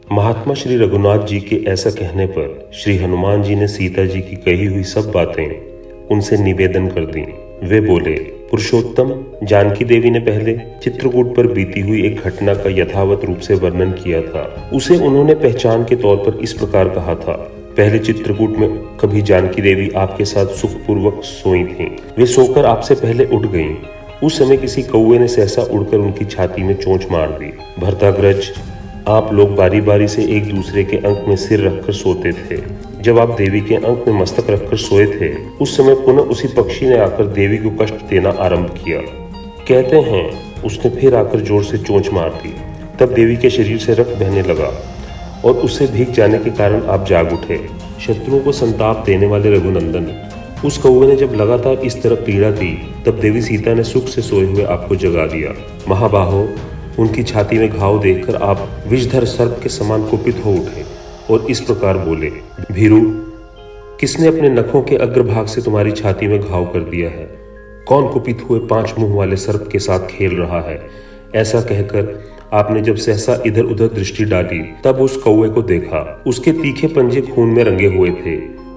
महात्मा श्री रघुनाथ जी के ऐसा कहने पर श्री हनुमान जी ने सीता जी की कही हुई सब बातें उनसे निवेदन कर दी। वे बोले, पुरुषोत्तम, जानकी देवी ने पहले चित्रकूट पर बीती हुई एक घटना का यथावत रूप से वर्णन किया था। उसे उन्होंने पहचान के तौर पर इस प्रकार कहा था। पहले चित्रकूट में कभी जानकी देवी आपके साथ सुखपूर्वक सोई थीं। वे सोकर आपसे पहले उठ गईं। उस समय किसी कौवे ने सहसा उड़कर उनकी छाती में चोंच मार दी। भरताग्रज, आप लोग बारी बारी से एक दूसरे के अंक में सिर रखकर सोते थे। जब आप देवी के अंक में मस्तक रखकर सोए थे, उस समय पुनः उसी पक्षी ने आकर देवी को कष्ट देना आरंभ किया। कहते हैं उसने फिर आकर जोर से चोंच मार दी। तब देवी के शरीर से रक्त बहने लगा और उससे भीग जाने के कारण आप जाग उठे। शत्रुओं को संताप देने वाले रघुनंदन, उस कौवे ने जब लगातार इस तरह पीड़ा दी, तब देवी सीता ने सुख से सोए हुए आपको जगा दिया। महाबाहो, उनकी छाती में घाव देखकर आप विषधर सर्प के समान कुपित हो उठे और इस प्रकार बोले, भीरू, किसने अपने नखों के अग्रभाग से तुम्हारी छाती में घाव कर दिया है? कौन कुपित हुए 5 मुंह वाले सर्प के साथ खेल रहा है? ऐसा कहकर आपने जब सहसा इधर उधर दृष्टि डाली, तब उस कौवे को देखा। उसके तीखे पंजे खून में रंगे हुए थे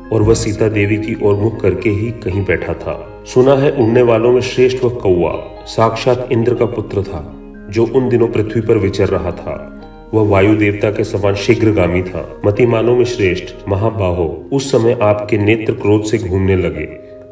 और वह सीता देवी की ओर मुख करके ही कहीं बैठा था। सुना है उड़ने वालों में श्रेष्ठ वह कौवा साक्षात इंद्र का पुत्र था, जो उन दिनों पृथ्वी पर विचर रहा था। वह वायु देवता के समान शीघ्रगामी था। मतिमानों में श्रेष्ठ महाबाहो, उस समय आपके नेत्र क्रोध से घूमने लगे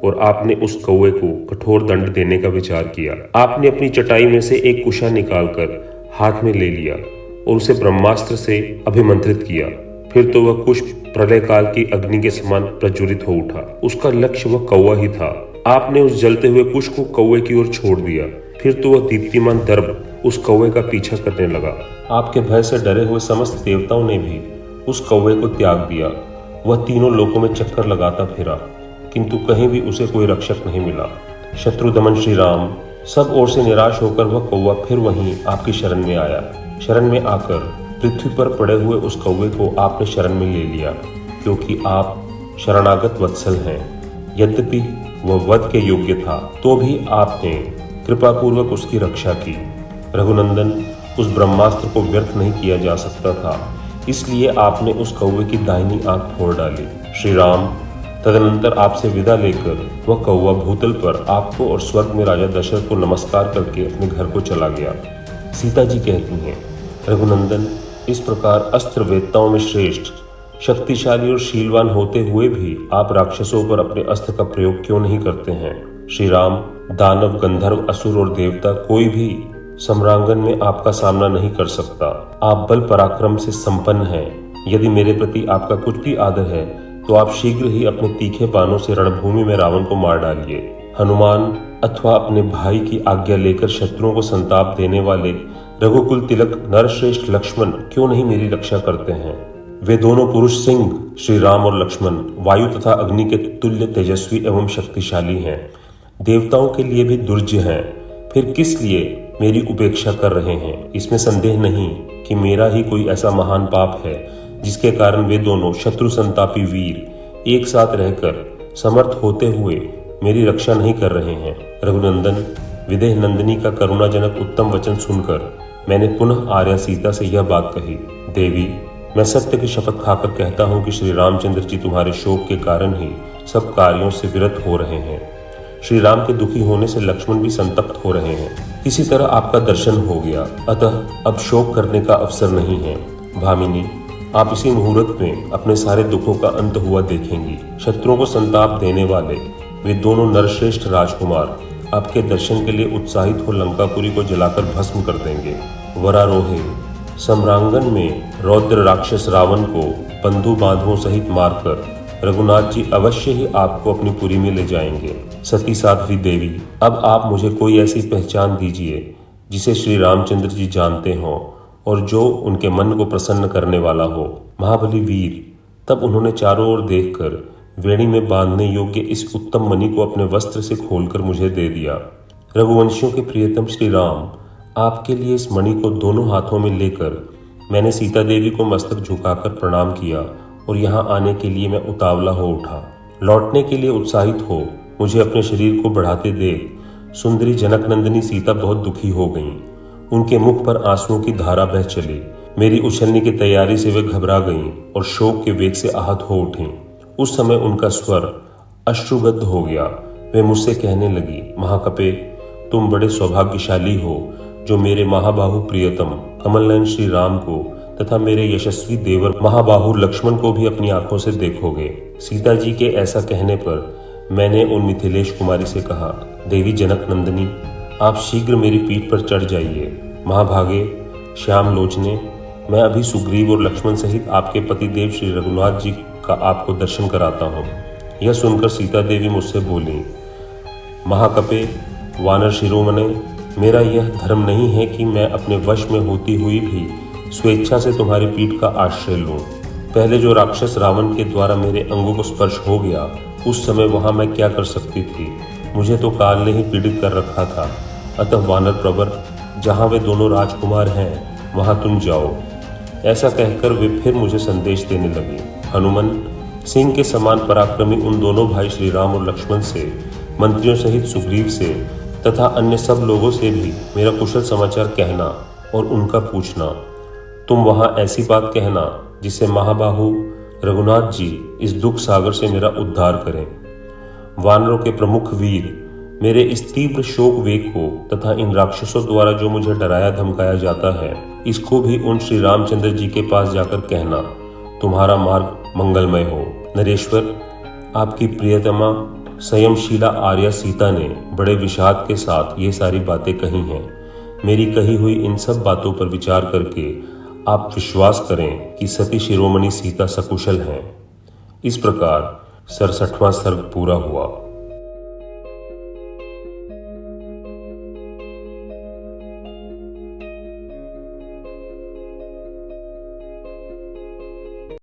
और आपने उस कौवे को कठोर दंड देने का विचार किया। आपने अपनी चटाई में से एक कुशा निकालकर हाथ में ले लिया और उसे ब्रह्मास्त्र से अभिमंत्रित किया। फिर तो वह कुश प्रलय काल की अग्नि के समान प्रज्वलित हो उठा। उसका लक्ष्य वह कौवा ही था। आपने उस जलते हुए कुश को कौवे की ओर छोड़ दिया। फिर तो वह दीप्तिमान दर्प उस कौवे का पीछा करने लगा। आपके भय से डरे हुए समस्त देवताओं ने भी उस कौवे को त्याग दिया। वह तीनों लोकों में चक्कर लगाता फिरा, किंतु कहीं भी उसे कोई रक्षक नहीं मिला। शत्रु दमन श्री राम, सब ओर से निराश होकर वह कौवा फिर वहीं आपकी शरण में आया। शरण में आकर पृथ्वी पर पड़े हुए उस कौवे को आपने शरण में ले लिया, क्योंकि आप शरणागत वत्सल हैं। यद्यपि वह वध के योग्य था, तो भी आपने कृपापूर्वक उसकी रक्षा की। रघुनंदन, उस ब्रह्मास्त्र को व्यर्थ नहीं किया जा सकता था, इसलिए आपने उस कौवे की दाहिनी आंख फोड़ डाली। श्री राम, तदनंतर आपसे विदा लेकर वह कौवा भूतल पर आपको और स्वर्ग में राजा दशरथ को नमस्कार करके अपने घर को चला गया। सीता जी कहती हैं, रघुनंदन, इस प्रकार अस्त्र वेत्ताओं में श्रेष्ठ, शक्तिशाली और शीलवान होते हुए भी आप राक्षसों पर अपने अस्त्र का प्रयोग क्यों नहीं करते हैं? श्री राम, दानव, गंधर्व, असुर और देवता कोई भी सम्रांगन में आपका सामना नहीं कर सकता। आप बल पराक्रम से संपन्न हैं। यदि मेरे प्रति आपका कुछ भी आदर है, तो आप शीघ्र ही अपने तीखे बाणों से रणभूमि में रावण को मार डालिए। हनुमान अथवा अपने भाई की आज्ञा लेकर शत्रुओं को संताप देने वाले रघुकुल तिलक नरश्रेष्ठ लक्ष्मण क्यों नहीं मेरी रक्षा करते हैं? वे दोनों पुरुष सिंह, श्री राम और लक्ष्मण, वायु तथा अग्नि के तुल्य तेजस्वी एवं शक्तिशाली हैं। देवताओं के लिए भी दुर्जय हैं। फिर किस लिए मेरी उपेक्षा कर रहे हैं? इसमें संदेह नहीं कि मेरा ही कोई ऐसा महान पाप है, जिसके कारण वे दोनों शत्रु संतापी वीर एक साथ रहकर समर्थ होते हुए मेरी रक्षा नहीं कर रहे हैं। रघुनंदन, विदेह नंदिनी का करुणाजनक उत्तम वचन सुनकर मैंने पुनः आर्या सीता से यह बात कही। देवी, मैं सत्य की शपथ खाकर कहता हूँ कि श्री रामचंद्र जी तुम्हारे शोक के कारण ही सब कार्यों से विरत हो रहे हैं। श्री राम के दुखी होने से लक्ष्मण भी संतप्त हो रहे हैं। किसी तरह आपका दर्शन हो गया, अतः अब शोक करने का अवसर नहीं है। भामिनी, आप इसी मुहूर्त में अपने सारे दुखों का अंत हुआ देखेंगी। शत्रुओं को संताप देने वाले वे दोनों नरश्रेष्ठ राजकुमार आपके दर्शन के लिए उत्साहित हो लंकापुरी को जलाकर भस्म कर देंगे। वरारोहे, सम्रांगन में रौद्र राक्षस रावण को बंधु बांधवों सहित मारकर रघुनाथ जी अवश्य ही आपको अपनी पुरी में ले जाएंगे। सती साध्वी देवी, अब आप मुझे कोई ऐसी पहचान दीजिए जिसे श्री रामचंद्र जी जानते हों और जो उनके मन को प्रसन्न करने वाला हो। महाबली वीर, तब उन्होंने चारों ओर देखकर वेणी में बांधने योग्य इस उत्तम मणि को अपने वस्त्र से खोलकर मुझे दे दिया। रघुवंशियों के प्रियतम श्री राम, आपके लिए इस मणि को दोनों हाथों में लेकर मैंने सीता देवी को मस्तक झुकाकर प्रणाम किया और यहाँ आने के लिए मैं उतावला हो उठा। लौटने के लिए उत्साहित हो मुझे अपने शरीर को बढ़ाते देख सुंदरी जनक नंदिनी सीता बहुत दुखी हो गईं। उनके मुख पर आंसुओं की धारा बह चली। मेरी उछलने की तैयारी से वे घबरा गईं और शोक के वेग से आहत हो उठीं। उस समय उनका स्वर अश्रुबद्ध हो गया। वे मुझसे कहने लगी, महाकपे, तुम बड़े सौभाग्यशाली हो जो मेरे महाबाहु प्रियतम कमलनयन श्री राम को तथा मेरे यशस्वी देवर महाबाहु लक्ष्मण को भी अपनी आंखों से देखोगे। सीता जी के ऐसा कहने पर मैंने उन मिथिलेश कुमारी से कहा, देवी जनक नंदिनी, आप शीघ्र मेरी पीठ पर चढ़ जाइए। महाभागे, श्याम लोचने, मैं अभी सुग्रीव और लक्ष्मण सहित आपके पतिदेव श्री रघुनाथ जी का आपको दर्शन कराता हूँ। यह सुनकर सीता देवी मुझसे बोली, महाकपे, वानर शिरोमणे, मेरा यह धर्म नहीं है कि मैं अपने वश में होती हुई भी स्वेच्छा से तुम्हारी पीठ का आश्रय लूं। पहले जो राक्षस रावण के द्वारा मेरे अंगों को स्पर्श हो गया, उस समय वहां मैं क्या कर सकती थी? मुझे तो काल ने ही पीड़ित कर रखा था। अतः वानर प्रवर, जहां वे दोनों राजकुमार हैं वहां तुम जाओ। ऐसा कहकर वे फिर मुझे संदेश देने लगी। हनुमान, सिंह के समान पराक्रमी उन दोनों भाई श्री राम और लक्ष्मण से, मंत्रियों सहित सुग्रीव से तथा अन्य सब लोगों से भी मेरा कुशल समाचार कहना और उनका पूछना। तुम वहां ऐसी बात कहना जिससे महाबाहु रघुनाथ जी इस दुख सागर से मेरा उद्धार करें। वानरों के प्रमुख वीर, मेरे इस तीव्र शोक वेग को तथा इन राक्षसों द्वारा जो मुझे डराया धमकाया जाता है, इसको भी उन श्री रामचंद्र जी के पास जाकर कहना, तुम्हारा मार्ग मंगलमय हो। नरेश्वर, आपकी प्रियतमा संयमशीला आर्या सीता ने बड़े विषाद के साथ ये सारी बातें कही हैं। मेरी कही हुई इन सब बातों पर विचार करके आप विश्वास करें कि सती शिरोमणि सीता सकुशल हैं। इस प्रकार 67वां सर्ग पूरा हुआ।